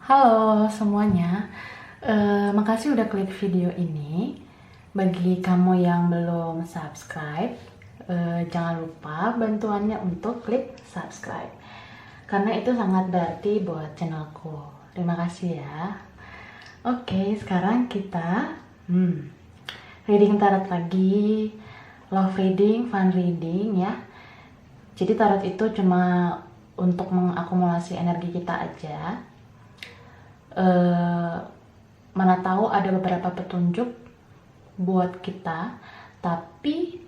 Halo semuanya, makasih udah klik video ini. Bagi kamu yang belum subscribe, jangan lupa bantuannya untuk klik subscribe. Karena itu sangat berarti buat channelku. Terima kasih ya. Oke, sekarang kita reading tarot lagi. Love reading, fun reading ya. Jadi tarot itu cuma untuk mengakumulasi energi kita aja. Mana tahu ada beberapa petunjuk buat kita, tapi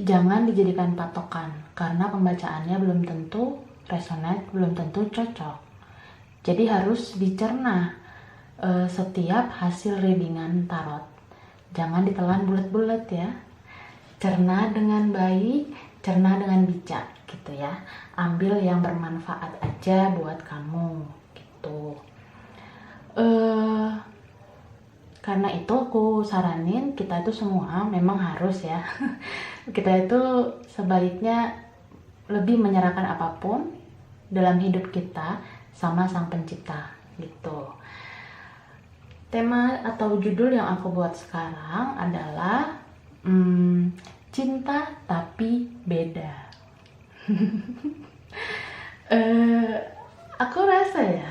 jangan dijadikan patokan karena pembacaannya belum tentu resonate, belum tentu cocok. Jadi harus dicerna setiap hasil readingan tarot. Jangan ditelan bulat-bulat ya. Cerna dengan baik, cerna dengan bijak gitu ya. Ambil yang bermanfaat aja buat kamu gitu. Karena itu aku saranin kita itu semua memang harus ya kita itu sebaiknya lebih menyerahkan apapun dalam hidup kita sama Sang Pencipta gitu. Tema atau judul yang aku buat sekarang adalah cinta tapi beda. Aku rasa ya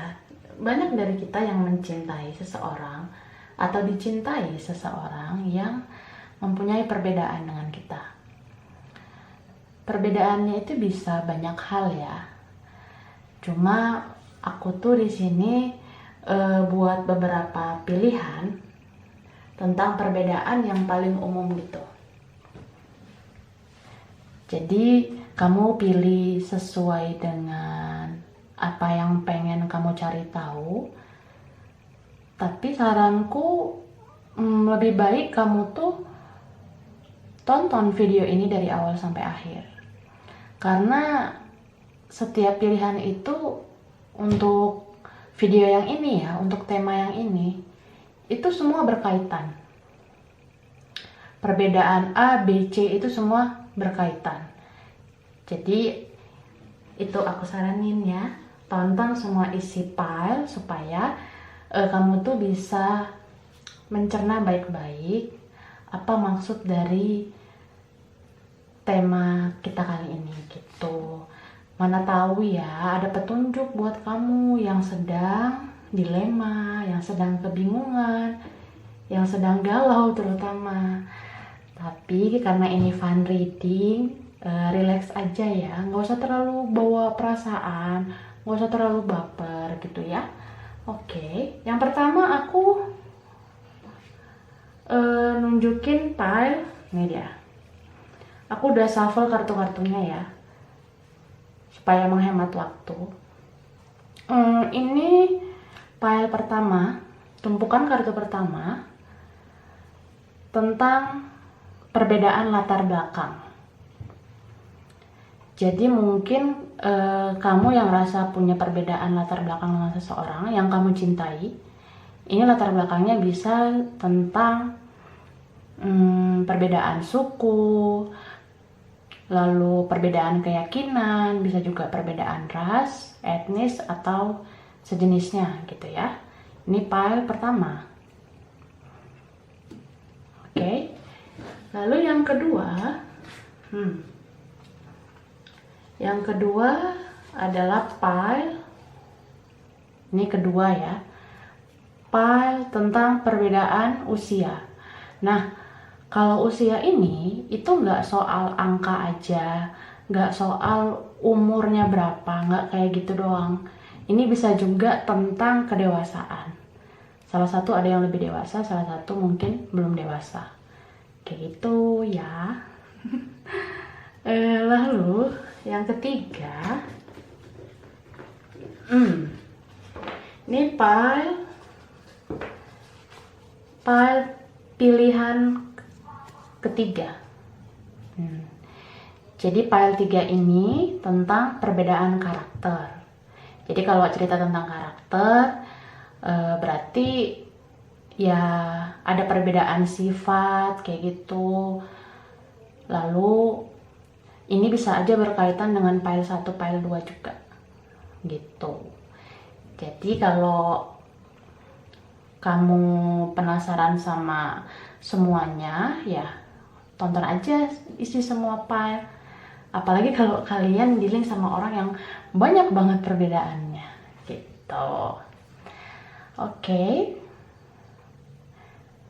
banyak dari kita yang mencintai seseorang atau dicintai seseorang yang mempunyai perbedaan dengan kita. Perbedaannya itu bisa banyak hal ya. Cuma aku tuh di sini buat beberapa pilihan tentang perbedaan yang paling umum gitu. Jadi kamu pilih sesuai dengan apa yang pengen kamu cari tahu. Tapi saranku lebih baik kamu tuh tonton video ini dari awal sampai akhir. Karena setiap pilihan itu untuk video yang ini ya, untuk tema yang ini, itu semua berkaitan. Perbedaan A, B, C itu semua berkaitan. Jadi itu aku saranin ya, tonton semua isi file supaya kamu tuh bisa mencerna baik-baik apa maksud dari tema kita kali ini gitu. Mana tahu ya ada petunjuk buat kamu yang sedang dilema, yang sedang kebingungan, yang sedang galau terutama. Tapi karena ini fun reading, relax aja ya, nggak usah terlalu bawa perasaan, nggak usah terlalu baper gitu ya. Oke, yang pertama aku nunjukin pile, ini dia. Aku udah shuffle kartu-kartunya ya, supaya menghemat waktu. Ini pile pertama, tumpukan kartu pertama tentang perbedaan latar belakang. Jadi mungkin kamu yang rasa punya perbedaan latar belakang dengan seseorang yang kamu cintai, ini latar belakangnya bisa tentang perbedaan suku, lalu perbedaan keyakinan, bisa juga perbedaan ras, etnis, atau sejenisnya gitu ya. Ini pile pertama. Oke. Lalu yang kedua, yang kedua adalah pile, ini kedua ya, pile tentang perbedaan usia. Nah, kalau usia ini itu nggak soal angka aja, nggak soal umurnya berapa, nggak kayak gitu doang. Ini bisa juga tentang kedewasaan. Salah satu ada yang lebih dewasa, salah satu mungkin belum dewasa. Kayak gitu ya. Lalu yang ketiga, ini pile pilihan ketiga. Jadi pile 3 ini tentang perbedaan karakter. Jadi kalau cerita tentang karakter, berarti ya ada perbedaan sifat kayak gitu. Lalu ini bisa aja berkaitan dengan pile 1, pile 2 juga gitu. Jadi kalau kamu penasaran sama semuanya, ya tonton aja isi semua file. Apalagi kalau kalian dealing sama orang yang banyak banget perbedaannya gitu. Oke.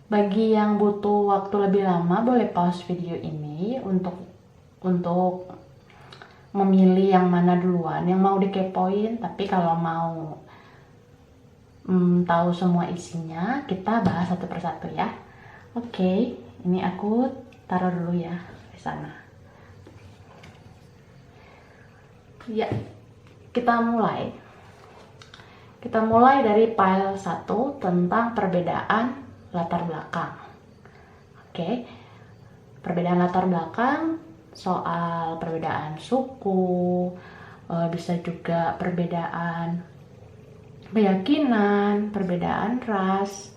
Bagi yang butuh waktu lebih lama, boleh pause video ini untuk memilih yang mana duluan yang mau dikepoin. Tapi kalau mau tahu semua isinya, kita bahas satu persatu ya. Oke, ini aku taruh dulu ya di sana. Ya, kita mulai. Kita mulai dari file 1 tentang perbedaan latar belakang. Oke, perbedaan latar belakang, soal perbedaan suku, bisa juga perbedaan keyakinan, perbedaan ras,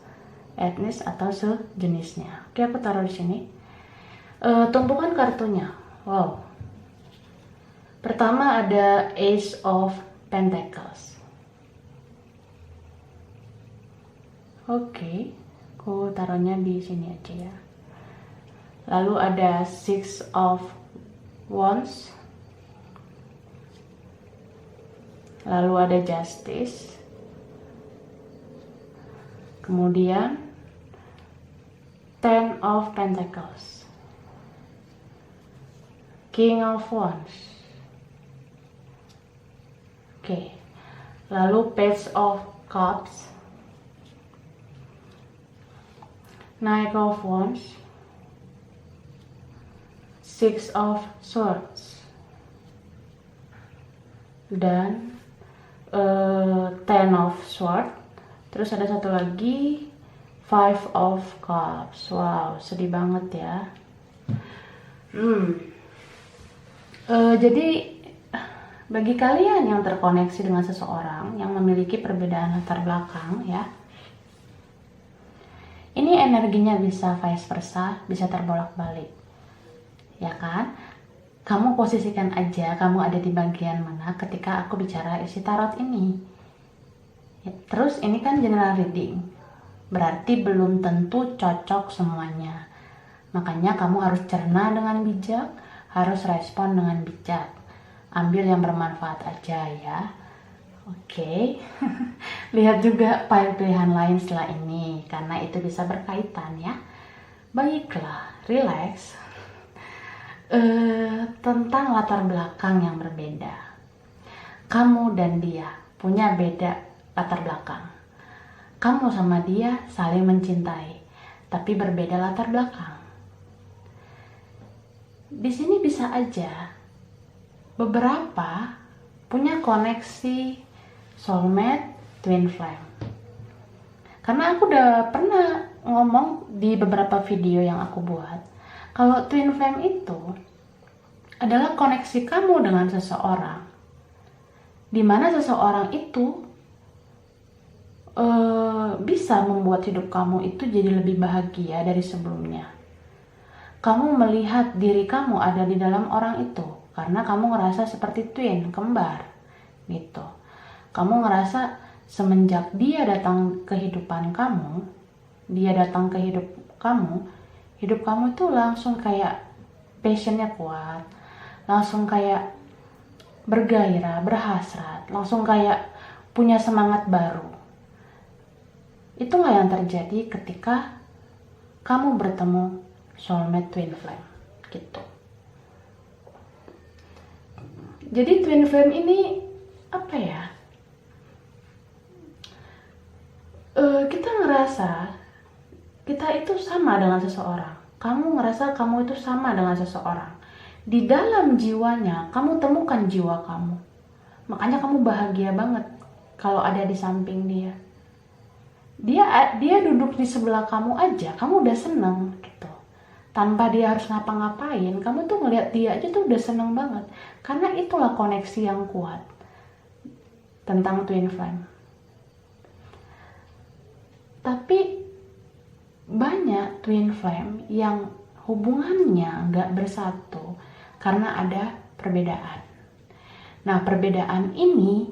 etnis atau sejenisnya. Oke, aku taruh di sini. Tumpukan kartunya. Wow. Pertama ada Ace of Pentacles. Oke, aku taruhnya di sini aja ya. Lalu ada Six of Wands. Lalu ada Justice. Kemudian Ten of Pentacles. King of Wands. Oke. Lalu Page of Cups. Knight of Wands. Six of Swords. Dan Ten of Swords. Terus ada satu lagi, Five of Cups. Wow, sedih banget ya. Jadi bagi kalian yang terkoneksi dengan seseorang yang memiliki perbedaan latar belakang ya, ini energinya bisa vice versa, bisa terbolak-balik, ya kan? Kamu posisikan aja kamu ada di bagian mana ketika aku bicara isi tarot ini. Ya, terus ini kan general reading, berarti belum tentu cocok semuanya. Makanya kamu harus cerna dengan bijak, harus respon dengan bijak. Ambil yang bermanfaat aja ya. Oke. Lihat juga file pilihan lain setelah ini, karena itu bisa berkaitan ya. Baiklah, relax. Tentang latar belakang yang berbeda. Kamu dan dia punya beda latar belakang. Kamu sama dia saling mencintai, tapi berbeda latar belakang. Di sini bisa aja beberapa punya koneksi soulmate, twin flame. Karena aku udah pernah ngomong di beberapa video yang aku buat, kalau twin flame itu adalah koneksi kamu dengan seseorang, di mana seseorang itu bisa membuat hidup kamu itu jadi lebih bahagia dari sebelumnya. Kamu melihat diri kamu ada di dalam orang itu karena kamu ngerasa seperti twin, kembar gitu. Kamu ngerasa semenjak dia datang ke kehidupan kamu, hidup kamu tuh langsung kayak passionnya kuat, langsung kayak bergairah, berhasrat, langsung kayak punya semangat baru. Itulah yang terjadi ketika kamu bertemu soulmate twin flame gitu. Jadi twin flame ini apa ya? Kita ngerasa kita itu sama dengan seseorang. Kamu ngerasa kamu itu sama dengan seseorang. Di dalam jiwanya, kamu temukan jiwa kamu. Makanya kamu bahagia banget kalau ada di samping dia. Dia duduk di sebelah kamu aja, kamu udah seneng gitu. Tanpa dia harus ngapa-ngapain, kamu tuh ngeliat dia aja tuh udah seneng banget. Karena itulah koneksi yang kuat tentang twin flame. Tapi banyak twin flame yang hubungannya nggak bersatu karena ada perbedaan. Nah, perbedaan ini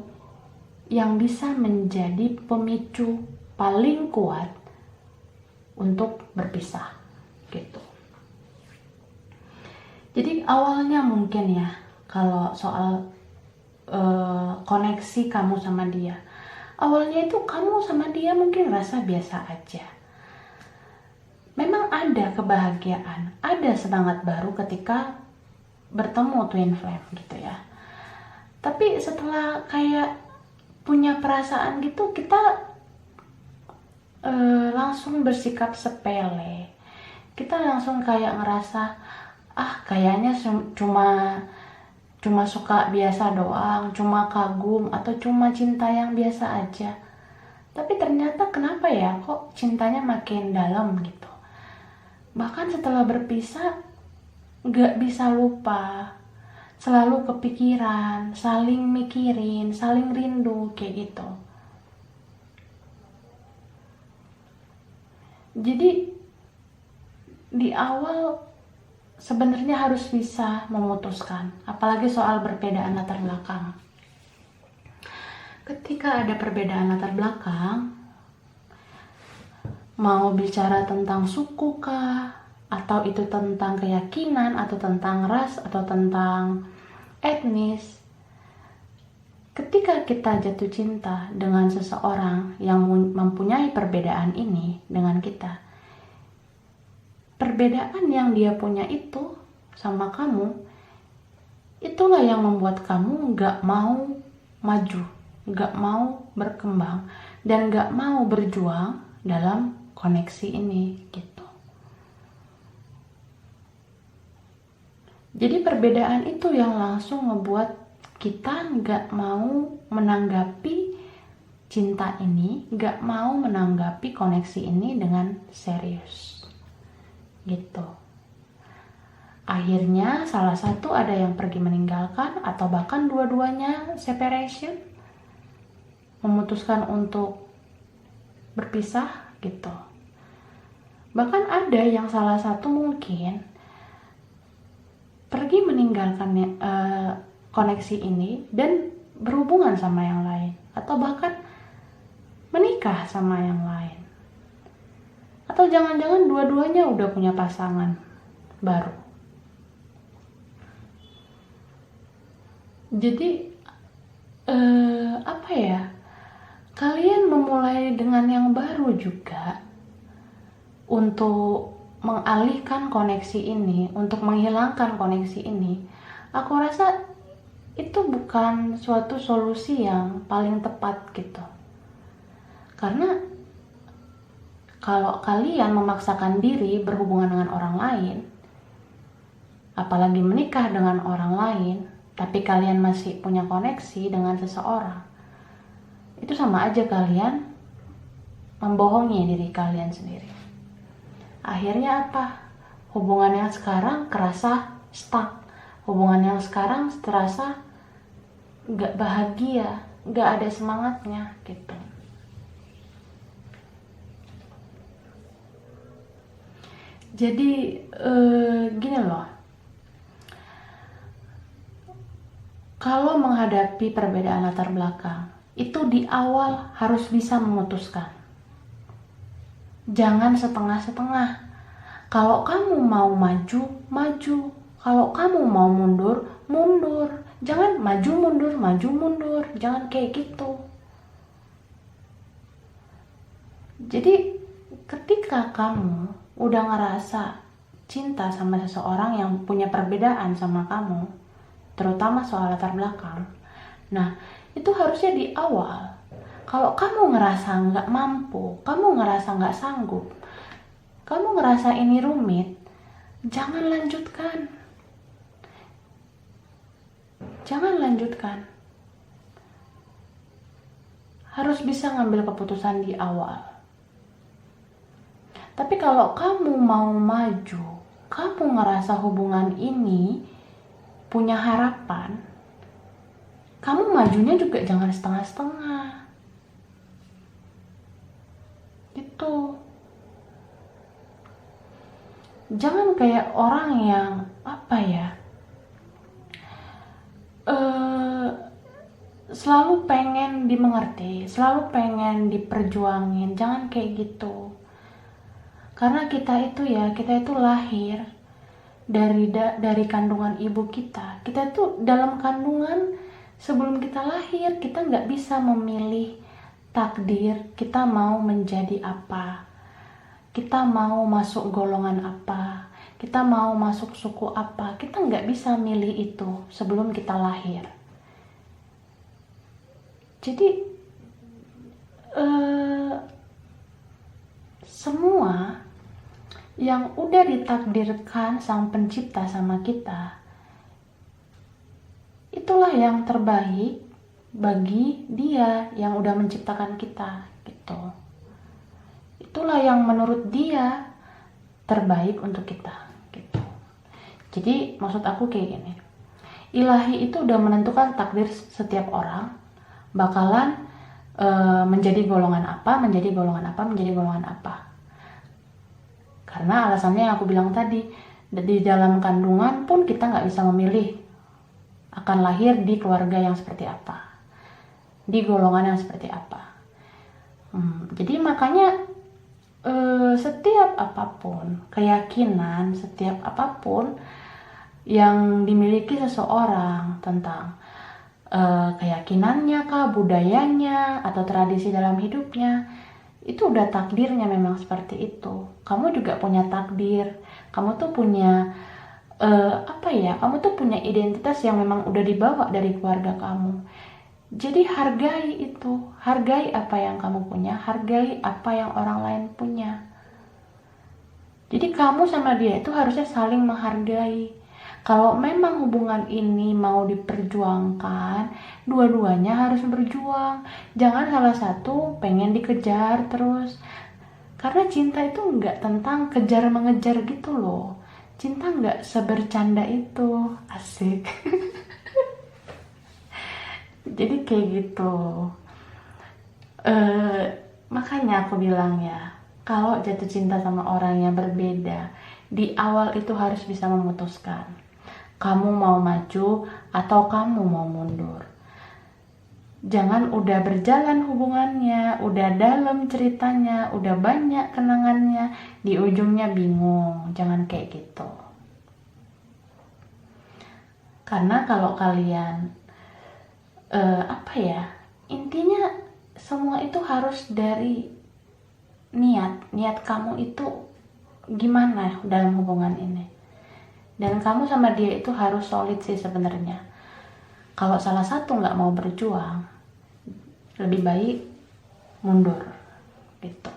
yang bisa menjadi pemicu paling kuat untuk berpisah gitu. Jadi awalnya mungkin ya, kalau soal koneksi kamu sama dia, awalnya itu kamu sama dia mungkin rasa biasa aja. Memang ada kebahagiaan, ada semangat baru ketika bertemu twin flame gitu ya. Tapi setelah kayak punya perasaan gitu, kita langsung bersikap sepele. Kita langsung kayak ngerasa, kayaknya cuma suka biasa doang, cuma kagum atau cuma cinta yang biasa aja. Tapi ternyata kenapa ya kok cintanya makin dalam gitu. Bahkan setelah berpisah gak bisa lupa, selalu kepikiran, saling mikirin, saling rindu kayak gitu. Jadi di awal sebenarnya harus bisa memutuskan, apalagi soal perbedaan latar belakang. Ketika ada perbedaan latar belakang, mau bicara tentang suku kah, atau itu tentang keyakinan, atau tentang ras, atau tentang etnis, ketika kita jatuh cinta dengan seseorang yang mempunyai perbedaan ini dengan kita, perbedaan yang dia punya itu sama kamu, itulah yang membuat kamu gak mau maju, gak mau berkembang, dan gak mau berjuang dalam koneksi ini gitu. Jadi perbedaan itu yang langsung ngebuat kita gak mau menanggapi cinta ini, gak mau menanggapi koneksi ini dengan serius gitu. Akhirnya salah satu ada yang pergi meninggalkan, atau bahkan dua-duanya separation, memutuskan untuk berpisah gitu. Bahkan ada yang salah satu mungkin pergi meninggalkan koneksi ini dan berhubungan sama yang lain, atau bahkan menikah sama yang lain, atau jangan-jangan dua-duanya udah punya pasangan baru. Jadi apa ya, kalian memulai dengan yang baru juga untuk mengalihkan koneksi ini, untuk menghilangkan koneksi ini. Aku rasa itu bukan suatu solusi yang paling tepat gitu. Karena kalau kalian memaksakan diri berhubungan dengan orang lain, apalagi menikah dengan orang lain, tapi kalian masih punya koneksi dengan seseorang, itu sama aja kalian membohongi diri kalian sendiri. Akhirnya apa? Hubungan yang sekarang kerasa stuck. Hubungan yang sekarang terasa gak bahagia, gak ada semangatnya gitu. Jadi gini loh, kalau menghadapi perbedaan latar belakang, itu di awal harus bisa memutuskan. Jangan setengah-setengah. Kalau kamu mau maju, maju. Kalau kamu mau mundur, mundur. Jangan maju mundur. Jangan kayak gitu. Jadi ketika kamu udah ngerasa cinta sama seseorang yang punya perbedaan sama kamu, terutama soal latar belakang, nah itu harusnya di awal. Kalau kamu ngerasa nggak mampu, kamu ngerasa nggak sanggup, kamu ngerasa ini rumit, jangan lanjutkan. Jangan lanjutkan. Harus bisa ngambil keputusan di awal. Tapi kalau kamu mau maju, kamu ngerasa hubungan ini punya harapan, kamu majunya juga jangan setengah-setengah. Gitu. Jangan kayak orang yang selalu pengen dimengerti, selalu pengen diperjuangin. Jangan kayak gitu. Karena kita itu lahir dari kandungan ibu kita. Kita itu dalam kandungan, sebelum kita lahir, kita nggak bisa memilih takdir kita mau menjadi apa, kita mau masuk golongan apa, kita mau masuk suku apa. Kita nggak bisa milih itu sebelum kita lahir. Jadi semua yang udah ditakdirkan Sang Pencipta sama kita, itulah yang terbaik bagi Dia yang udah menciptakan kita gitu. Itulah yang menurut Dia terbaik untuk kita gitu. Jadi maksud aku kayak gini, Ilahi itu udah menentukan takdir setiap orang bakalan menjadi golongan apa, menjadi golongan apa, menjadi golongan apa. Karena alasannya yang aku bilang tadi, di dalam kandungan pun kita nggak bisa memilih akan lahir di keluarga yang seperti apa, di golongan yang seperti apa. Jadi makanya setiap apapun keyakinan, setiap apapun yang dimiliki seseorang tentang keyakinannya kah, budayanya, atau tradisi dalam hidupnya, itu udah takdirnya memang seperti itu. Kamu juga punya takdir, kamu tuh punya kamu tuh punya identitas yang memang udah dibawa dari keluarga kamu. Jadi hargai itu, hargai apa yang kamu punya, hargai apa yang orang lain punya. Jadi kamu sama dia itu harusnya saling menghargai. Kalau memang hubungan ini mau diperjuangkan, dua-duanya harus berjuang. Jangan salah satu pengen dikejar terus. Karena cinta itu nggak tentang kejar-mengejar gitu loh. Cinta nggak sebercanda itu. Asik. Jadi kayak gitu. Makanya aku bilang ya, kalau jatuh cinta sama orang yang berbeda, di awal itu harus bisa memutuskan. Kamu mau maju atau kamu mau mundur. Jangan udah berjalan hubungannya, udah dalam ceritanya, udah banyak kenangannya, di ujungnya bingung. Jangan kayak gitu. Karena kalau kalian intinya semua itu harus dari niat kamu itu gimana dalam hubungan ini. Dan kamu sama dia itu harus solid sih sebenarnya. Kalau salah satu nggak mau berjuang, lebih baik mundur gitu.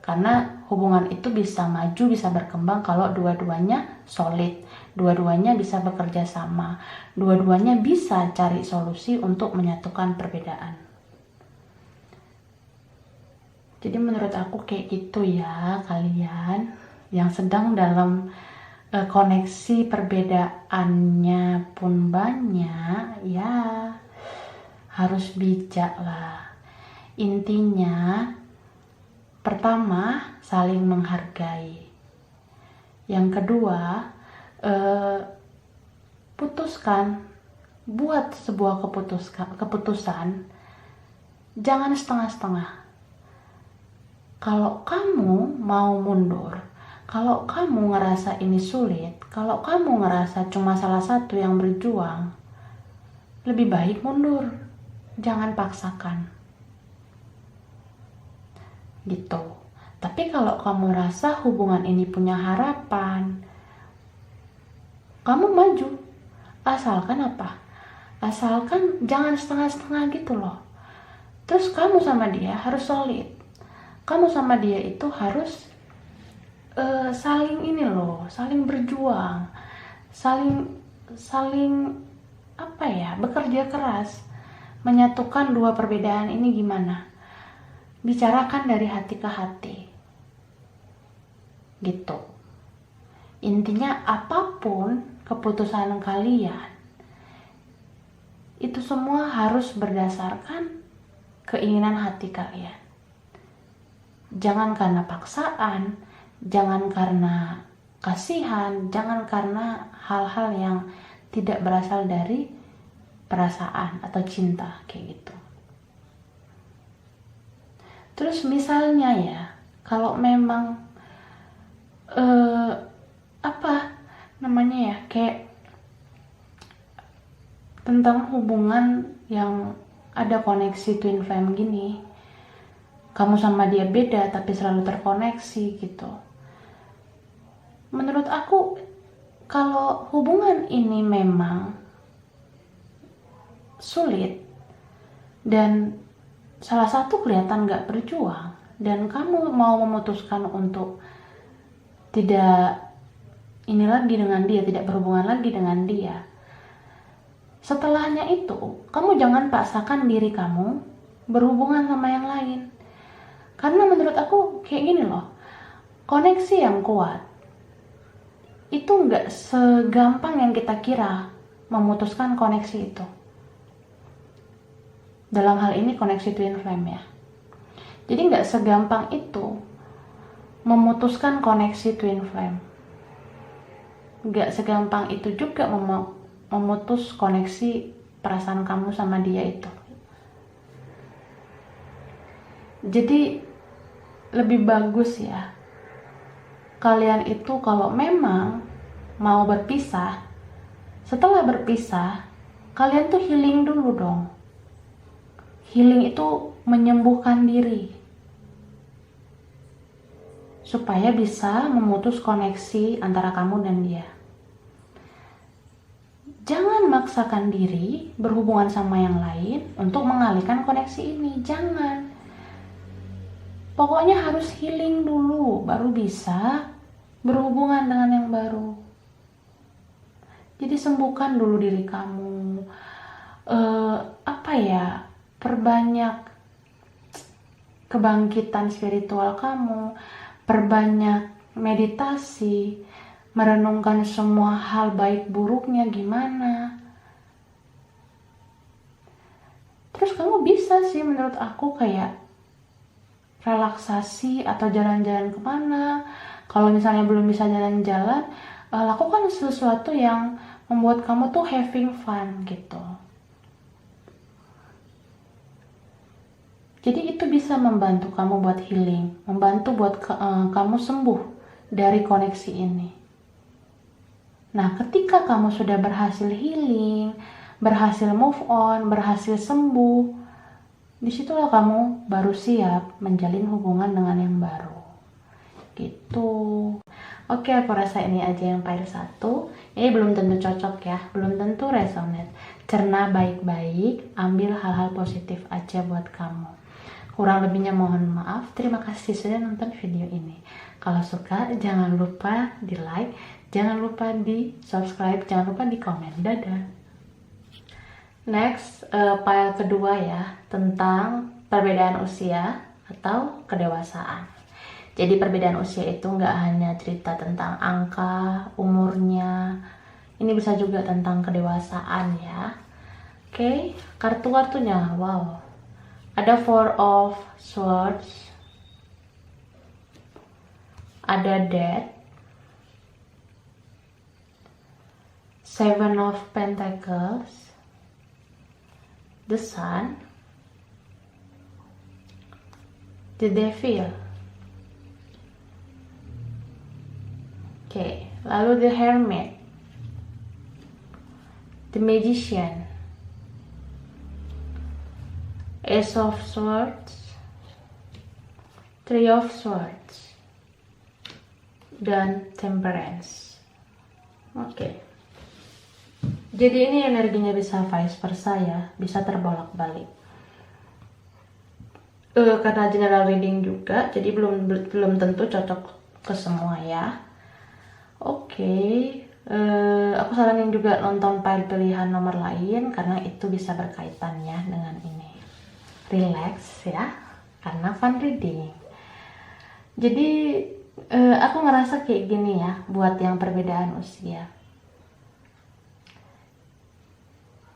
Karena hubungan itu bisa maju, bisa berkembang kalau dua-duanya solid, dua-duanya bisa bekerja sama, dua-duanya bisa cari solusi untuk menyatukan perbedaan. Jadi menurut aku kayak gitu ya, kalian yang sedang dalam koneksi perbedaannya pun banyak, ya harus bijak lah. Intinya pertama saling menghargai, yang kedua buat sebuah keputusan, jangan setengah-setengah. Kalau kamu mau mundur, kalau kamu ngerasa ini sulit, kalau kamu ngerasa cuma salah satu yang berjuang, lebih baik mundur. Jangan paksakan. Gitu. Tapi kalau kamu rasa hubungan ini punya harapan, kamu maju. Asalkan apa? Asalkan jangan setengah-setengah gitu loh. Terus kamu sama dia harus solid. Kamu sama dia itu harus saling berjuang, saling bekerja keras, menyatukan dua perbedaan ini gimana? Bicarakan dari hati ke hati, gitu. Intinya apapun keputusan kalian, itu semua harus berdasarkan keinginan hati kalian. Jangan karena paksaan, jangan karena kasihan, jangan karena hal-hal yang tidak berasal dari perasaan atau cinta kayak gitu. Terus misalnya ya, kalau memang apa namanya ya, kayak tentang hubungan yang ada koneksi twin flame gini, kamu sama dia beda tapi selalu terkoneksi gitu. Menurut aku, kalau hubungan ini memang sulit dan salah satu kelihatan gak berjuang, dan kamu mau memutuskan untuk tidak ini lagi dengan dia, tidak berhubungan lagi dengan dia, setelahnya itu kamu jangan paksakan diri kamu berhubungan sama yang lain. Karena menurut aku kayak gini loh, koneksi yang kuat itu gak segampang yang kita kira memutuskan koneksi itu. Dalam hal ini koneksi twin flame ya. Jadi gak segampang itu memutuskan koneksi twin flame. Gak segampang itu juga memutus koneksi perasaan kamu sama dia itu. Jadi lebih bagus ya, kalian itu kalau memang mau berpisah, setelah berpisah kalian tuh healing dulu dong. Healing itu menyembuhkan diri supaya bisa memutus koneksi antara kamu dan dia. Jangan maksakan diri berhubungan sama yang lain untuk mengalihkan koneksi ini. Jangan. Pokoknya harus healing dulu baru bisa berhubungan dengan yang baru. Jadi sembuhkan dulu diri kamu. Perbanyak kebangkitan spiritual kamu, perbanyak meditasi, merenungkan semua hal baik buruknya gimana. Terus kamu bisa sih menurut aku kayak relaksasi atau jalan-jalan kemana. Kalau misalnya belum bisa jalan-jalan, lakukan sesuatu yang membuat kamu tuh having fun gitu. Jadi itu bisa membantu kamu buat healing, membantu buat kamu sembuh dari koneksi ini. Nah, ketika kamu sudah berhasil healing, berhasil move on, berhasil sembuh, disitulah kamu baru siap menjalin hubungan dengan yang baru. Gitu. Oke, aku rasa ini aja yang file 1. Ini belum tentu cocok ya, belum tentu resonate. Cerna baik-baik, ambil hal-hal positif aja buat kamu. Kurang lebihnya mohon maaf. Terima kasih sudah nonton video ini. Kalau suka jangan lupa di like, jangan lupa di subscribe, jangan lupa di komen. Dadah. Next, file kedua ya, tentang perbedaan usia atau kedewasaan. Jadi perbedaan usia itu nggak hanya cerita tentang angka, umurnya, ini bisa juga tentang kedewasaan ya. Oke, kartu-kartunya, wow. Ada Four of Swords, ada Death, Seven of Pentacles, the Sun, the Devil. Oke, lalu the Hermit, the Magician, Ace of Swords, Three of Swords, dan Temperance. Oke. Jadi ini energinya bisa vice versa ya, bisa terbolak-balik. Karena general reading juga, jadi belum tentu cocok ke semua ya. Oke. Aku saranin juga nonton file pilihan nomor lain karena itu bisa berkaitannya dengan ini. Relax ya, karena fun reading. Jadi aku ngerasa kayak gini ya, buat yang perbedaan usia.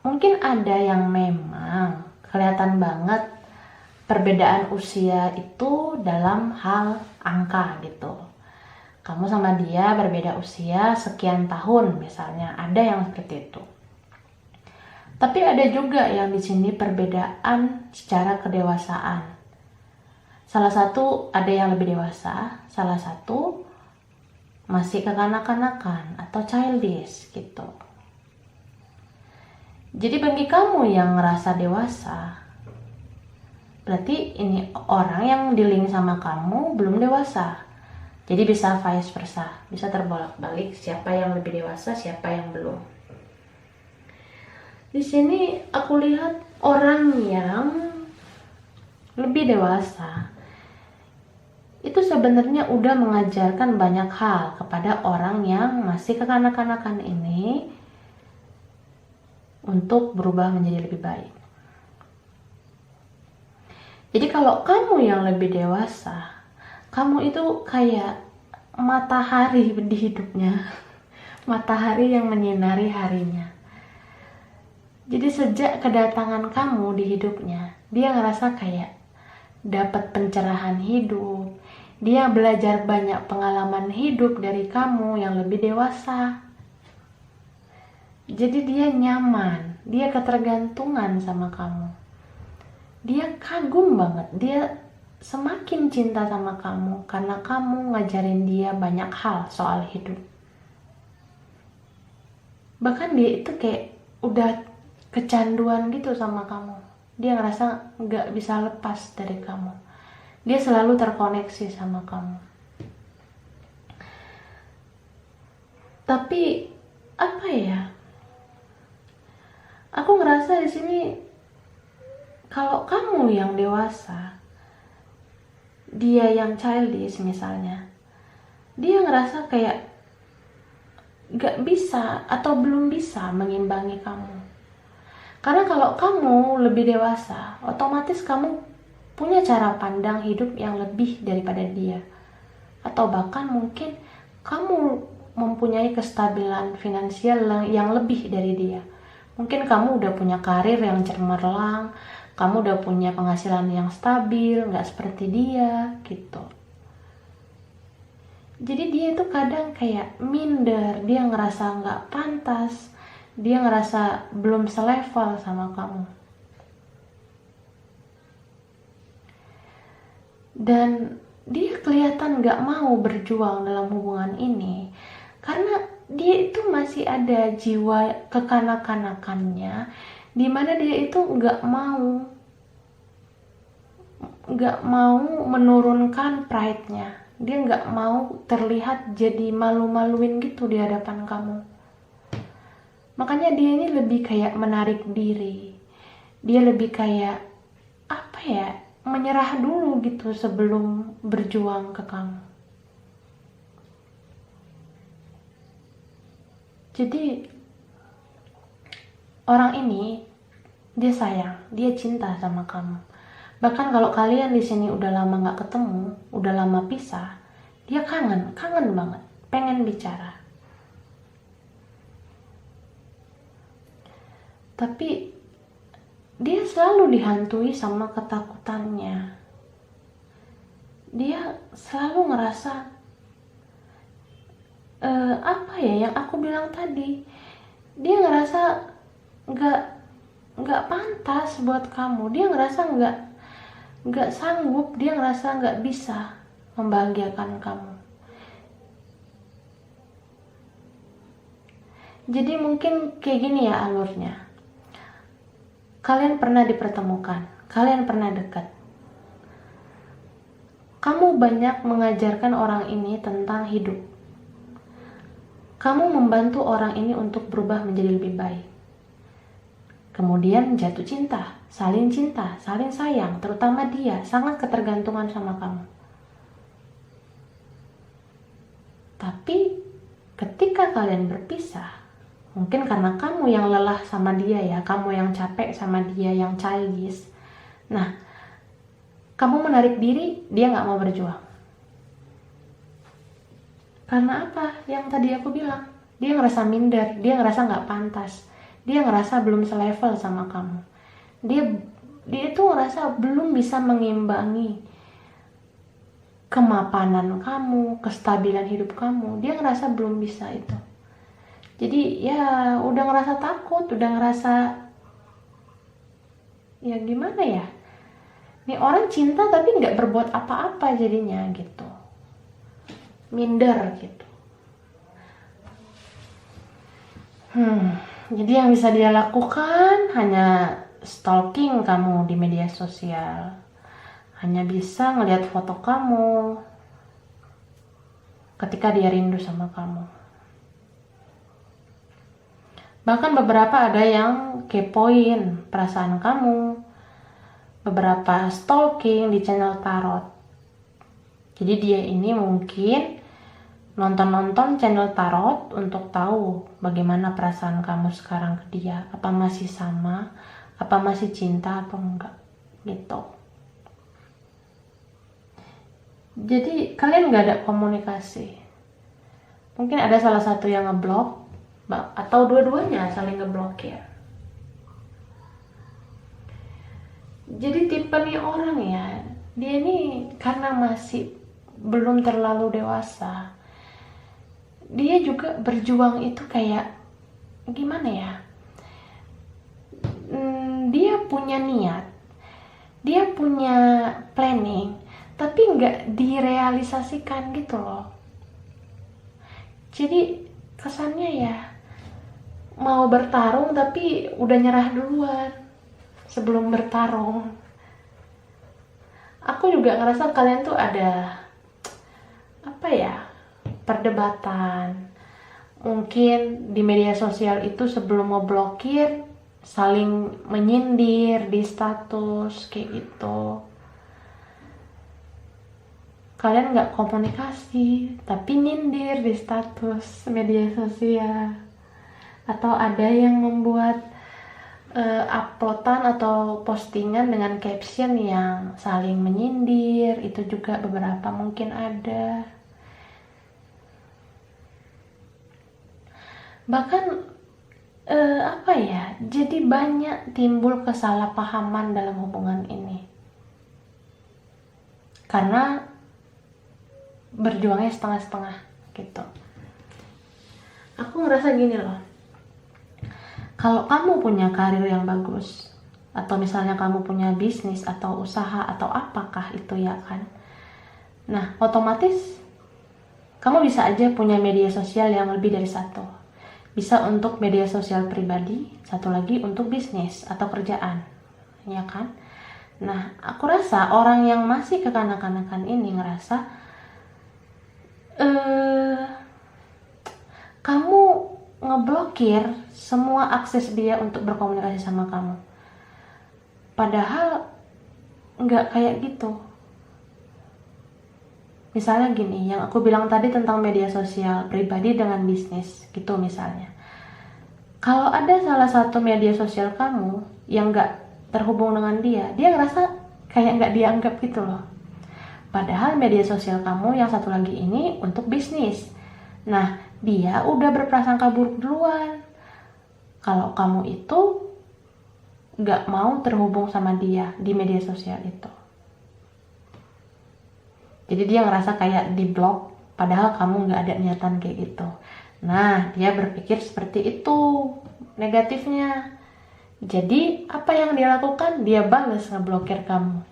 Mungkin ada yang memang kelihatan banget perbedaan usia itu dalam hal angka gitu. Kamu sama dia berbeda usia sekian tahun misalnya, ada yang seperti itu. Tapi ada juga yang di sini perbedaan secara kedewasaan. Salah satu ada yang lebih dewasa, salah satu masih kekanak-kanakan atau childish gitu. Jadi bagi kamu yang ngerasa dewasa, berarti ini orang yang di-link sama kamu belum dewasa. Jadi bisa vice versa, bisa terbolak-balik siapa yang lebih dewasa, siapa yang belum. Di sini aku lihat orang yang lebih dewasa itu sebenarnya udah mengajarkan banyak hal kepada orang yang masih kekanak-kanakan ini untuk berubah menjadi lebih baik. Jadi kalau kamu yang lebih dewasa, kamu itu kayak matahari di hidupnya, matahari yang menyinari harinya. Jadi sejak kedatangan kamu di hidupnya, dia ngerasa kayak dapat pencerahan hidup. Dia belajar banyak pengalaman hidup dari kamu yang lebih dewasa. Jadi dia nyaman, dia ketergantungan sama kamu. Dia kagum banget, dia semakin cinta sama kamu karena kamu ngajarin dia banyak hal soal hidup. Bahkan dia itu kayak udah kecanduan gitu sama kamu. Dia ngerasa gak bisa lepas dari kamu. Dia selalu terkoneksi sama kamu. Tapi apa ya? Aku ngerasa di sini kalau kamu yang dewasa, dia yang childish misalnya, dia ngerasa kayak gak bisa atau belum bisa mengimbangi kamu. Karena kalau kamu lebih dewasa, otomatis kamu punya cara pandang hidup yang lebih daripada dia. Atau bahkan mungkin kamu mempunyai kestabilan finansial yang lebih dari dia. Mungkin kamu udah punya karir yang cemerlang, kamu udah punya penghasilan yang stabil, gak seperti dia gitu. Jadi dia itu kadang kayak minder, dia ngerasa gak pantas, dia ngerasa belum selevel sama kamu. Dan dia kelihatan gak mau berjuang dalam hubungan ini karena dia itu masih ada jiwa kekanak-kanakannya, dimana dia itu gak mau menurunkan pride-nya. Dia gak mau terlihat jadi malu-maluin gitu di hadapan kamu. Makanya dia ini lebih kayak menarik diri. Dia lebih kayak menyerah dulu gitu sebelum berjuang ke kamu. Jadi orang ini dia sayang, dia cinta sama kamu. Bahkan kalau kalian di sini udah lama nggak ketemu, udah lama pisah, dia kangen banget, pengen bicara. Tapi dia selalu dihantui sama ketakutannya. Dia selalu ngerasa yang aku bilang tadi, dia ngerasa nggak pantas buat kamu. Dia ngerasa nggak sanggup, dia ngerasa nggak bisa membahagiakan kamu. Jadi mungkin kayak gini ya alurnya. Kalian pernah dipertemukan, kalian pernah dekat. Kamu banyak mengajarkan orang ini tentang hidup. Kamu membantu orang ini untuk berubah menjadi lebih baik. Kemudian jatuh cinta, saling sayang, terutama dia sangat ketergantungan sama kamu. Tapi ketika kalian berpisah, mungkin karena kamu yang lelah sama dia ya, kamu yang capek sama dia, yang childish. Nah, kamu menarik diri, dia gak mau berjuang. Karena apa? Yang tadi aku bilang, dia ngerasa minder, dia ngerasa gak pantas, dia ngerasa belum selevel sama kamu. Dia itu ngerasa belum bisa mengimbangi kemapanan kamu, kestabilan hidup kamu. Dia ngerasa belum bisa itu. Jadi ya udah ngerasa takut, udah ngerasa ya gimana ya, nih orang cinta tapi nggak berbuat apa-apa jadinya gitu, minder gitu. Jadi yang bisa dia lakukan hanya stalking kamu di media sosial, hanya bisa ngelihat foto kamu ketika dia rindu sama kamu. Bahkan beberapa ada yang kepoin perasaan kamu, beberapa stalking di channel tarot. Jadi dia ini mungkin nonton-nonton channel tarot untuk tahu bagaimana perasaan kamu sekarang ke dia, apa masih sama, apa masih cinta atau enggak gitu. Jadi kalian nggak ada komunikasi, mungkin ada salah satu yang ngeblok atau dua-duanya saling ngeblokir. Jadi tipe nih orang ya, dia ini karena masih belum terlalu dewasa, dia juga berjuang itu kayak gimana ya, dia punya niat, dia punya planning, tapi nggak direalisasikan gitu loh. Jadi kesannya ya mau bertarung tapi udah nyerah duluan sebelum bertarung. Aku juga ngerasa kalian tuh ada apa ya, perdebatan. Mungkin di media sosial itu sebelum ngeblokir saling menyindir di status kayak gitu. Kalian nggak komunikasi tapi nyindir di status media sosial. Atau ada yang membuat uploadan atau postingan dengan caption yang saling menyindir, itu juga beberapa mungkin ada. Bahkan apa ya, jadi banyak timbul kesalahpahaman dalam hubungan ini karena berjuangnya setengah-setengah gitu. Aku ngerasa gini loh, kalau kamu punya karir yang bagus, atau misalnya kamu punya bisnis atau usaha atau apakah itu ya kan, nah otomatis kamu bisa aja punya media sosial yang lebih dari satu. Bisa untuk media sosial pribadi, satu lagi untuk bisnis atau kerjaan, ya kan? Nah, aku rasa orang yang masih kekanak-kanakan ini ngerasa kamu ngeblokir semua akses dia untuk berkomunikasi sama kamu. Padahal nggak kayak gitu. Misalnya gini, yang aku bilang tadi tentang media sosial pribadi dengan bisnis gitu misalnya. Kalau ada salah satu media sosial kamu yang nggak terhubung dengan dia ngerasa kayak nggak dianggap gitu loh. Padahal media sosial kamu yang satu lagi ini untuk bisnis. Nah, dia udah berprasangka buruk duluan kalau kamu itu nggak mau terhubung sama dia di media sosial itu. Jadi dia ngerasa kayak di blok, padahal kamu nggak ada niatan kayak gitu. Nah, dia berpikir seperti itu negatifnya. Jadi apa yang dia lakukan? Dia balas ngeblokir kamu.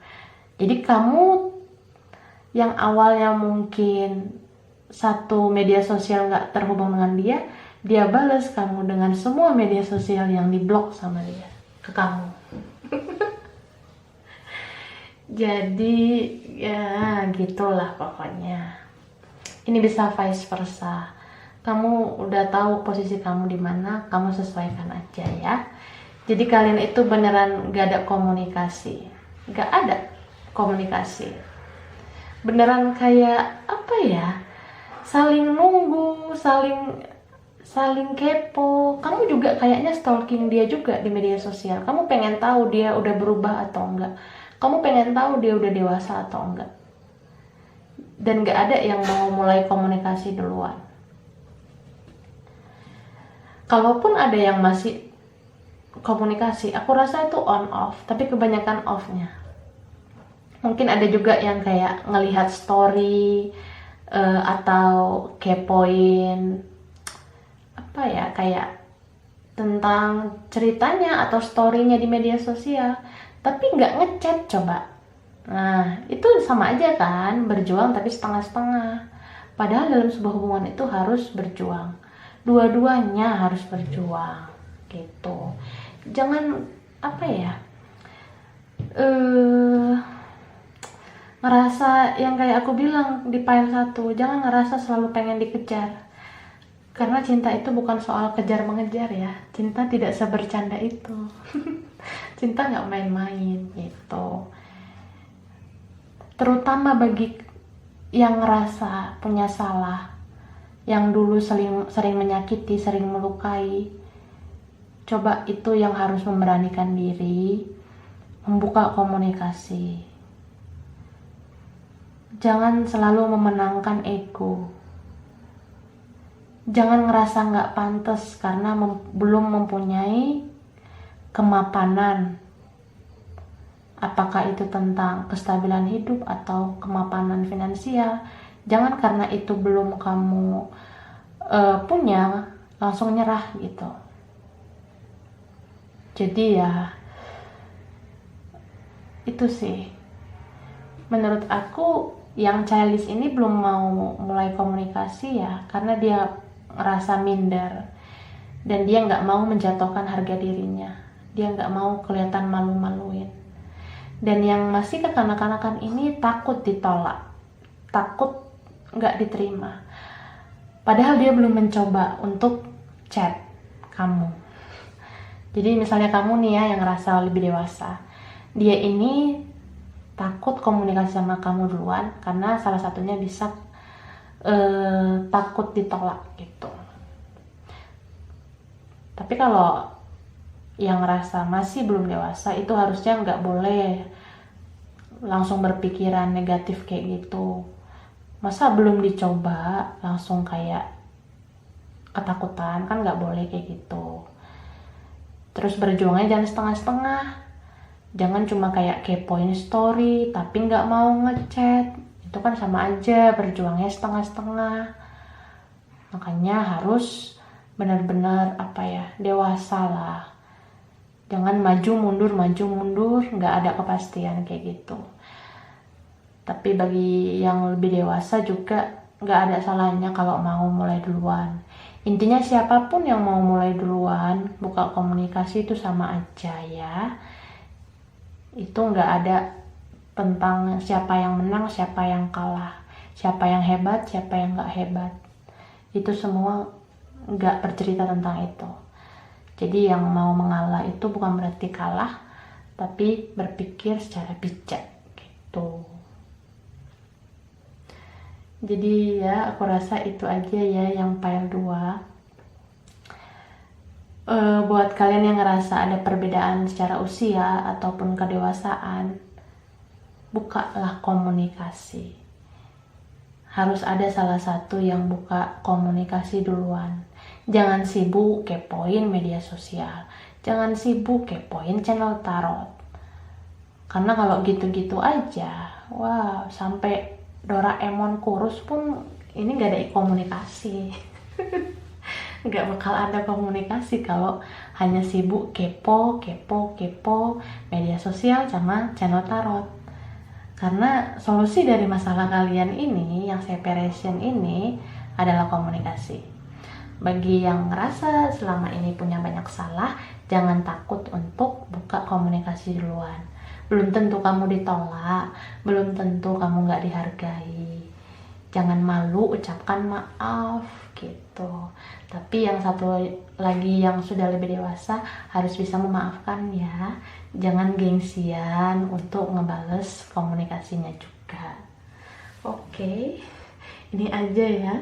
Jadi kamu yang awalnya mungkin satu media sosial nggak terhubung dengan dia balas kamu dengan semua media sosial yang diblok sama dia ke kamu. Jadi ya gitulah pokoknya. Ini bisa vice versa. Kamu udah tahu posisi kamu di mana, kamu sesuaikan aja ya. Jadi kalian itu beneran gak ada komunikasi, gak ada komunikasi. Beneran kayak apa ya? Saling nunggu, saling kepo. Kamu juga kayaknya stalking dia juga di media sosial. Kamu pengen tahu dia udah berubah atau enggak. Kamu pengen tahu dia udah dewasa atau enggak. Dan gak ada yang mau mulai komunikasi duluan. Kalaupun ada yang masih komunikasi, aku rasa itu on off, tapi kebanyakan off-nya. Mungkin ada juga yang kayak ngelihat story atau kepoin apa ya, kayak tentang ceritanya atau story-nya di media sosial. tapi nggak ngechat coba. Nah, itu sama aja kan, berjuang tapi setengah-setengah. Padahal dalam sebuah hubungan itu harus berjuang. Dua-duanya harus berjuang, gitu. Jangan, apa ya, ngerasa yang kayak aku bilang di file 1, jangan ngerasa selalu pengen dikejar. Karena cinta itu bukan soal kejar-mengejar ya. Cinta tidak sebercanda itu. Cinta nggak main-main, gitu. Terutama bagi yang ngerasa punya salah, yang dulu sering menyakiti, sering melukai. Coba itu yang harus memberanikan diri, membuka komunikasi. Jangan selalu memenangkan ego. Jangan ngerasa nggak pantas karena belum mempunyai kemapanan. Apakah itu tentang kestabilan hidup atau kemapanan finansial. Jangan karena itu belum kamu punya, langsung nyerah gitu. Jadi ya, itu sih. Menurut aku, yang childish ini belum mau mulai komunikasi ya, karena dia ngerasa minder. Dan dia nggak mau menjatuhkan harga dirinya. Dia nggak mau kelihatan malu-maluin. Dan yang masih kekanak-kanakan ini takut ditolak, takut nggak diterima. Padahal dia belum mencoba untuk chat kamu. Jadi misalnya kamu nih ya yang ngerasa lebih dewasa, dia ini takut komunikasi sama kamu duluan karena salah satunya bisa takut ditolak gitu. Tapi kalau yang ngerasa masih belum dewasa itu harusnya nggak boleh langsung berpikiran negatif kayak gitu. Masa belum dicoba langsung kayak ketakutan, kan nggak boleh kayak gitu. Terus berjuangnya jangan setengah-setengah. Jangan cuma kayak kepoin story tapi nggak mau ngechat. Itu kan sama aja berjuangnya setengah-setengah. Makanya harus benar-benar dewasa lah. Jangan maju mundur, nggak ada kepastian kayak gitu. Tapi bagi yang lebih dewasa juga nggak ada salahnya kalau mau mulai duluan. Intinya siapapun yang mau mulai duluan, buka komunikasi itu sama aja ya. Itu nggak ada tentang siapa yang menang, siapa yang kalah, siapa yang hebat, siapa yang nggak hebat. Itu semua nggak bercerita tentang itu. Jadi yang mau mengalah itu bukan berarti kalah, tapi berpikir secara bijak gitu. Jadi ya aku rasa itu aja ya yang file 2. Buat kalian yang ngerasa ada perbedaan secara usia ataupun kedewasaan, bukalah komunikasi. Harus ada salah satu yang buka komunikasi duluan. Jangan sibuk kepoin media sosial. Jangan sibuk kepoin channel tarot. Karena kalau gitu-gitu aja, wow, sampai Doraemon kurus pun ini gak ada komunikasi. Gak bakal ada komunikasi kalau hanya sibuk kepo media sosial sama channel tarot. Karena solusi dari masalah kalian ini, yang separation ini, adalah komunikasi. Bagi yang ngerasa selama ini punya banyak salah, jangan takut untuk buka komunikasi duluan. Belum tentu kamu ditolak, belum tentu kamu gak dihargai. Jangan malu ucapkan maaf gitu. Tapi yang satu lagi yang sudah lebih dewasa harus bisa memaafkan ya. Jangan gengsian untuk ngebales komunikasinya juga. Oke, ini aja ya.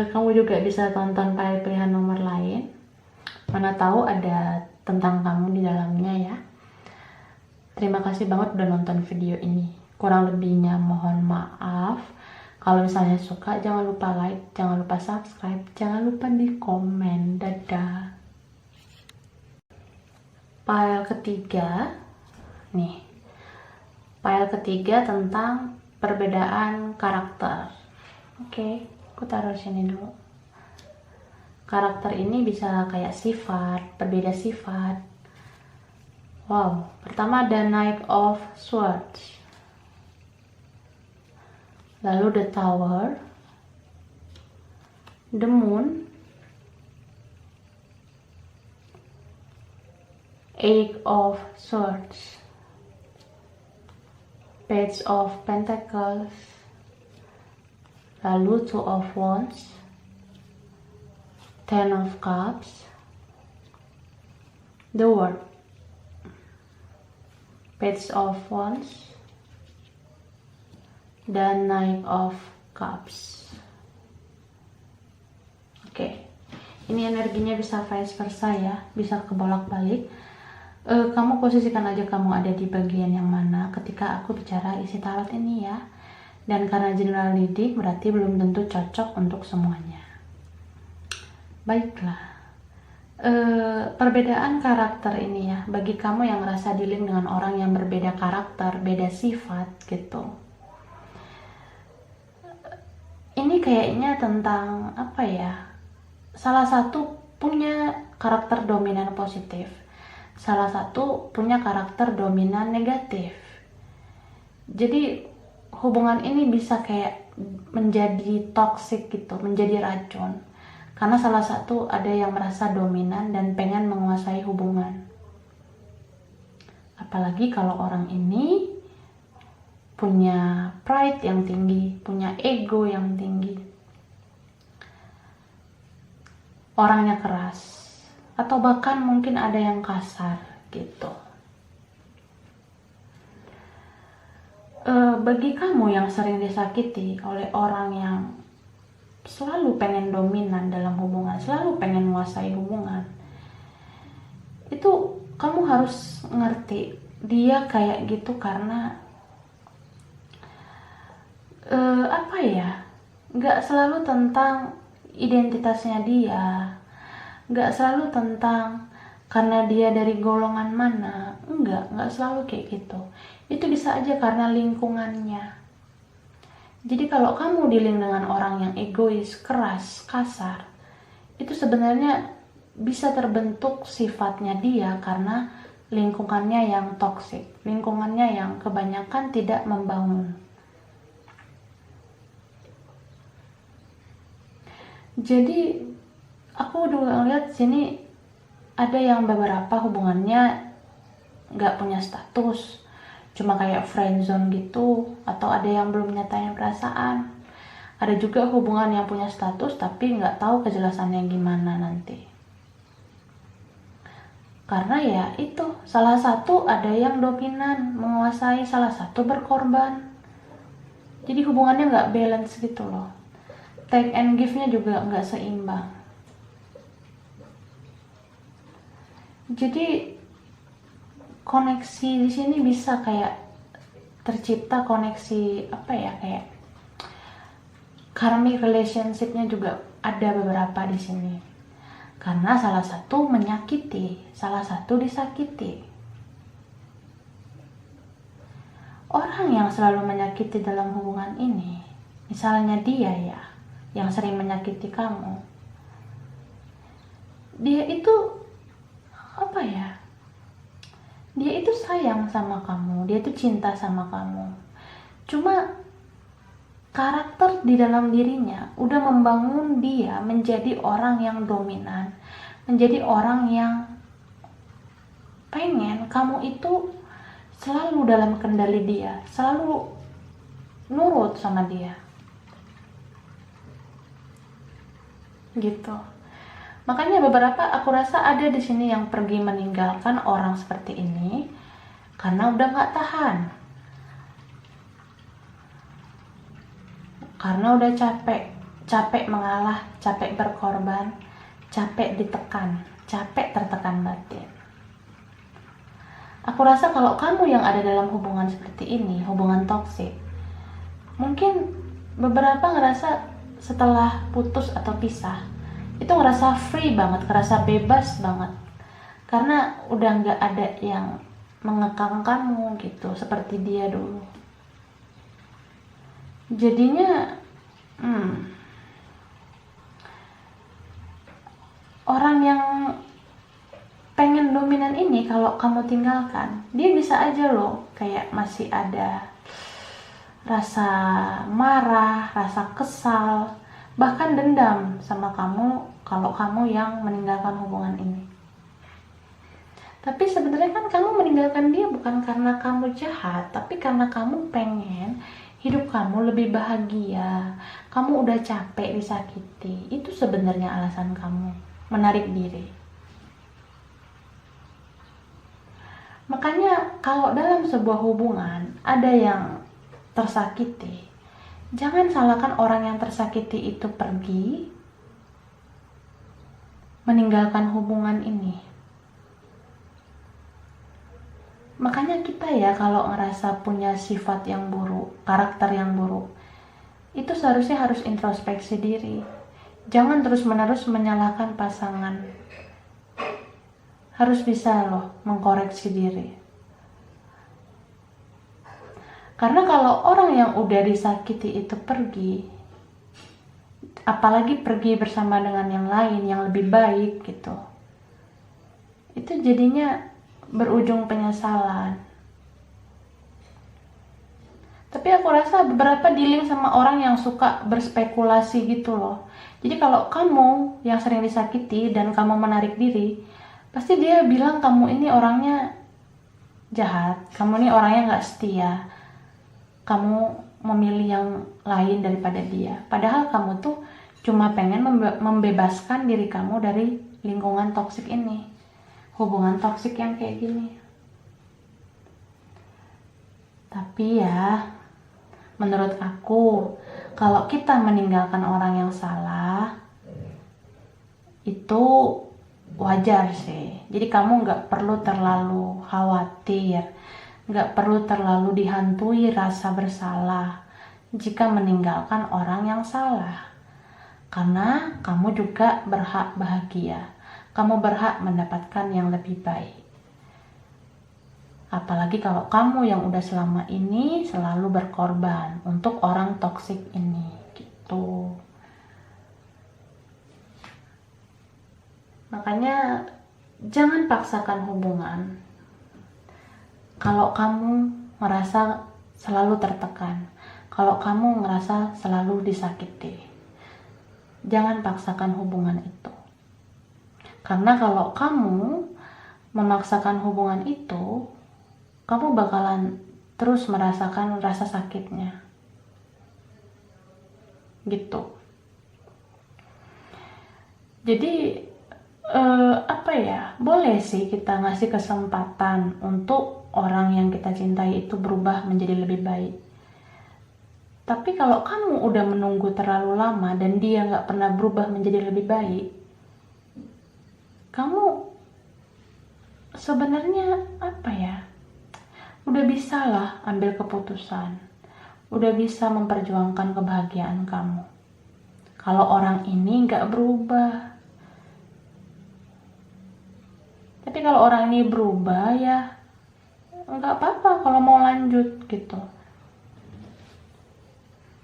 Kamu juga bisa tonton file pilihan nomor lain. Mana tahu ada tentang kamu di dalamnya ya. Terima kasih banget udah nonton video ini. Kurang lebihnya mohon maaf. Kalau misalnya suka, jangan lupa like, jangan lupa subscribe, jangan lupa di komen. Dadah. File ketiga, nih. File ketiga tentang perbedaan karakter. Oke, aku taruh sini dulu. Karakter ini bisa kayak sifat, berbeda sifat. Wow, pertama ada Knight of Swords, lalu the Tower, the Moon, Eight of Swords, Page of Pentacles, lalu Two of Wands, Ten of Cups, the World, Page of Wands, dan Knight of Cups. Oke, ini energinya bisa vice versa ya, bisa kebolak-balik. Kamu posisikan aja kamu ada di bagian yang mana ketika aku bicara isi tarot ini ya. Dan karena general reading berarti belum tentu cocok untuk semuanya. Baiklah, perbedaan karakter ini ya, bagi kamu yang ngerasa dealing dengan orang yang berbeda karakter, beda sifat gitu. Ini kayaknya tentang apa ya, salah satu punya karakter dominan positif, salah satu punya karakter dominan negatif. Jadi hubungan ini bisa kayak menjadi toxic gitu, menjadi racun. Karena salah satu ada yang merasa dominan dan pengen menguasai hubungan. Apalagi kalau orang ini punya pride yang tinggi, punya ego yang tinggi. Orangnya keras, atau bahkan mungkin ada yang kasar gitu. Bagi kamu yang sering disakiti oleh orang yang selalu pengen dominan dalam hubungan, selalu pengen menguasai hubungan, itu kamu harus ngerti dia kayak gitu karena apa ya, nggak selalu tentang identitasnya dia, nggak selalu tentang karena dia dari golongan mana, nggak selalu kayak gitu. Itu bisa aja karena lingkungannya. Jadi kalau kamu dealing dengan orang yang egois, keras, kasar, itu sebenarnya bisa terbentuk sifatnya dia karena lingkungannya yang toksik, lingkungannya yang kebanyakan tidak membangun. Jadi aku udah ngeliat sini ada yang beberapa hubungannya nggak punya status, cuma kayak friendzone gitu, atau ada yang belum nyatain perasaan. Ada juga hubungan yang punya status tapi nggak tahu kejelasannya gimana nanti. Karena ya itu, salah satu ada yang dominan, menguasai, salah satu berkorban. Jadi hubungannya nggak balance gitu loh. Take and give-nya juga nggak seimbang. Jadi koneksi di sini bisa kayak tercipta koneksi apa ya, kayak karmic relationship-nya juga ada beberapa di sini. Karena salah satu menyakiti, salah satu disakiti. Orang yang selalu menyakiti dalam hubungan ini, misalnya dia ya, yang sering menyakiti kamu, dia itu apa ya, dia itu sayang sama kamu, dia itu cinta sama kamu, cuma karakter di dalam dirinya udah membangun dia menjadi orang yang dominan, menjadi orang yang pengen kamu itu selalu dalam kendali dia, selalu nurut sama dia gitu. Makanya beberapa aku rasa ada di sini yang pergi meninggalkan orang seperti ini karena udah nggak tahan, karena udah capek mengalah, capek berkorban, capek ditekan, capek tertekan batin. Aku rasa kalau kamu yang ada dalam hubungan seperti ini, hubungan toksik, mungkin beberapa ngerasa setelah putus atau pisah itu ngerasa free banget, ngerasa bebas banget, karena udah nggak ada yang mengekang kamu gitu seperti dia dulu. Jadinya orang yang pengen dominan ini kalau kamu tinggalkan, dia bisa aja loh kayak masih ada rasa marah, rasa kesal, bahkan dendam sama kamu kalau kamu yang meninggalkan hubungan ini. Tapi sebenarnya kan kamu meninggalkan dia bukan karena kamu jahat, tapi karena kamu pengen hidup kamu lebih bahagia. Kamu udah capek disakiti. Itu sebenarnya alasan kamu menarik diri. Makanya kalau dalam sebuah hubungan ada yang tersakiti, jangan salahkan orang yang tersakiti itu pergi meninggalkan hubungan ini. Makanya kita ya kalau ngerasa punya sifat yang buruk, karakter yang buruk, itu seharusnya harus introspeksi diri. Jangan terus-menerus menyalahkan pasangan. Harus bisa loh mengkoreksi diri. Karena kalau orang yang udah disakiti itu pergi, apalagi pergi bersama dengan yang lain yang lebih baik gitu, itu jadinya berujung penyesalan. Tapi aku rasa beberapa dealing sama orang yang suka berspekulasi gitu loh. Jadi kalau kamu yang sering disakiti dan kamu menarik diri, pasti dia bilang kamu ini orangnya jahat, kamu ini orangnya gak setia, kamu memilih yang lain daripada dia. Padahal kamu tuh cuma pengen membebaskan diri kamu dari lingkungan toksik ini, hubungan toksik yang kayak gini. Tapi ya, menurut aku, kalau kita meninggalkan orang yang salah, itu wajar sih. Jadi kamu gak perlu terlalu khawatir, gak perlu terlalu dihantui rasa bersalah jika meninggalkan orang yang salah. Karena kamu juga berhak bahagia. Kamu berhak mendapatkan yang lebih baik. Apalagi kalau kamu yang udah selama ini selalu berkorban untuk orang toksik ini, gitu. Makanya jangan paksakan hubungan. Kalau kamu merasa selalu tertekan, kalau kamu merasa selalu disakiti, jangan paksakan hubungan itu. Karena kalau kamu memaksakan hubungan itu, kamu bakalan terus merasakan rasa sakitnya. Gitu. Jadi, boleh sih kita ngasih kesempatan untuk orang yang kita cintai itu berubah menjadi lebih baik. Tapi kalau kamu udah menunggu terlalu lama dan dia gak pernah berubah menjadi lebih baik, kamu sebenarnya udah bisa lah ambil keputusan, udah bisa memperjuangkan kebahagiaan kamu. Kalau orang ini gak berubah. Tapi kalau orang ini berubah ya gak apa-apa kalau mau lanjut gitu.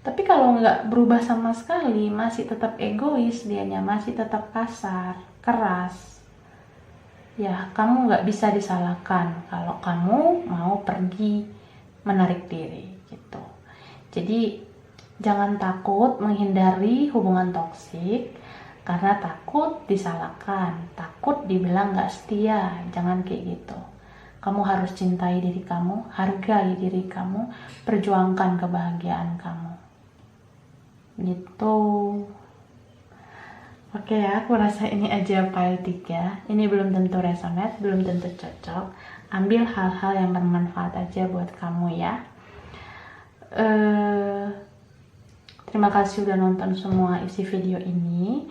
Tapi kalau nggak berubah sama sekali, masih tetap egois dianya, masih tetap kasar, keras, ya kamu nggak bisa disalahkan kalau kamu mau pergi menarik diri gitu. Jadi jangan takut menghindari hubungan toksik karena takut disalahkan, takut dibilang nggak setia. Jangan kayak gitu. Kamu harus cintai diri kamu, hargai diri kamu, perjuangkan kebahagiaan kamu. Gitu. Oke ya, aku rasa ini aja file 3. Ini belum tentu resonate, belum tentu cocok. Ambil hal-hal yang bermanfaat aja buat kamu ya. Terima kasih udah nonton semua isi video ini.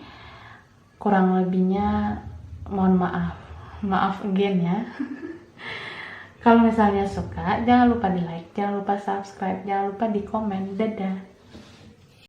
Kurang lebihnya mohon maaf. Maaf again ya. Kalau misalnya suka, jangan lupa di like, jangan lupa subscribe, jangan lupa di komen. Dadah.